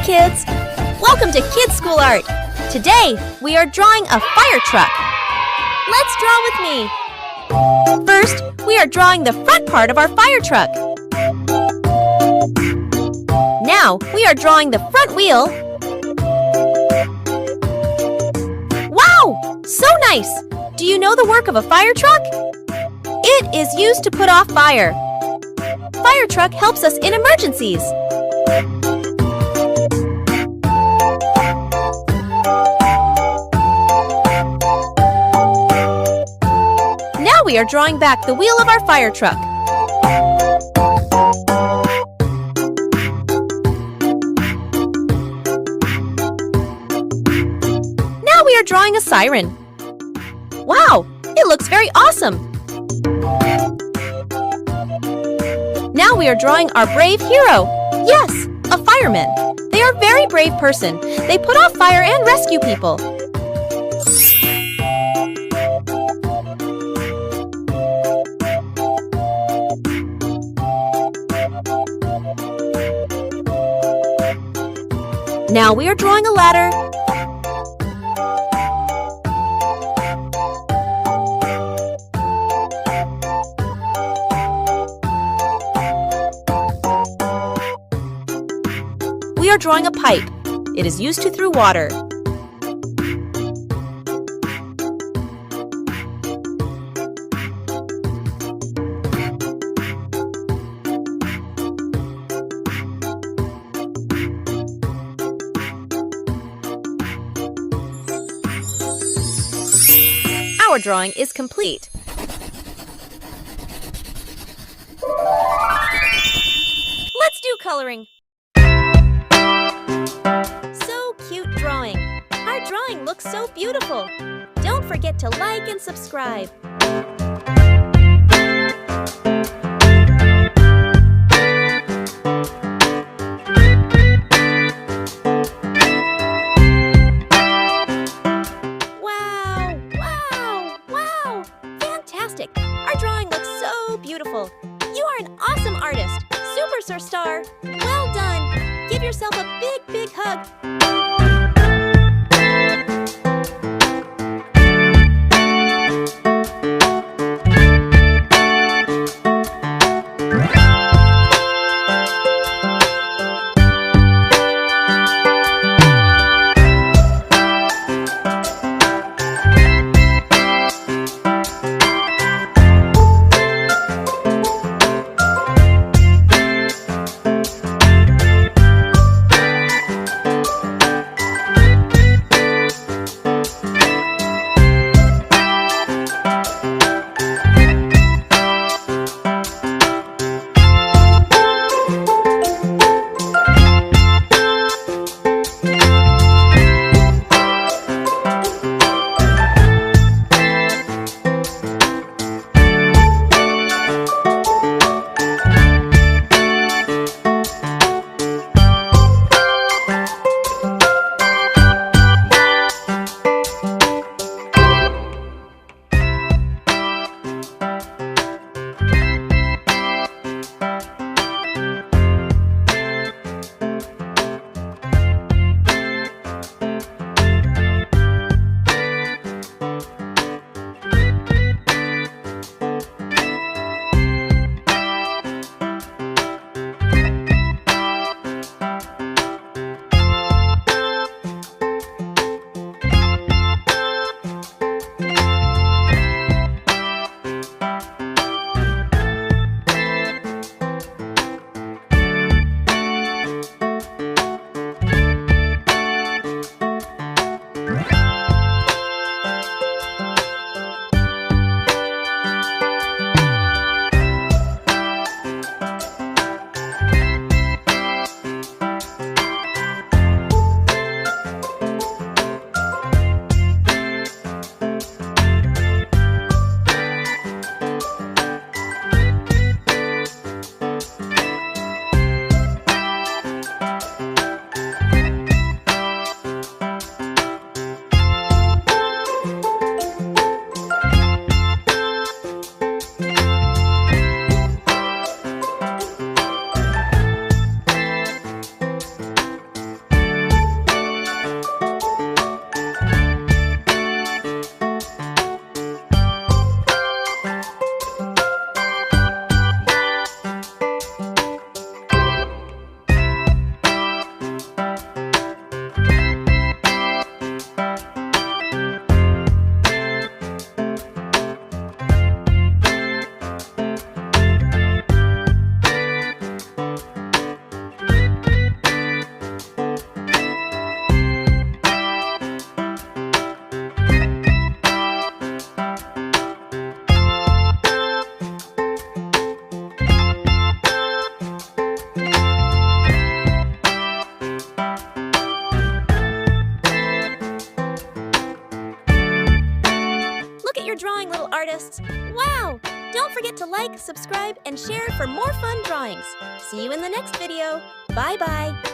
kids! Welcome to Kids School Art! Today, we are drawing a fire truck. Let's draw with me! First, we are drawing the front part of our fire truck. Now, we are drawing the front wheel. Wow! So nice! Do you know the work of a fire truck? It is used to put off fire. Fire truck helps us in emergencies. Now we are drawing back the wheel of our fire truck. Now we are drawing a siren. Wow, it looks very awesome. Now we are drawing our brave hero. Yes, a fireman. They are a very brave person. They put off fire and rescue people. Now we are drawing a ladder. We are drawing a pipe. It is used to throw water. Our drawing is complete. Let's do coloring. So cute drawing. Our drawing looks so beautiful. Don't forget to like and subscribe. Our drawing looks so beautiful. You are an awesome artist. Super star. Well done. Give yourself a big, big hug. drawings! Wow! Don't forget to like, subscribe, and share for more fun drawings. See you in the next video. Bye-bye!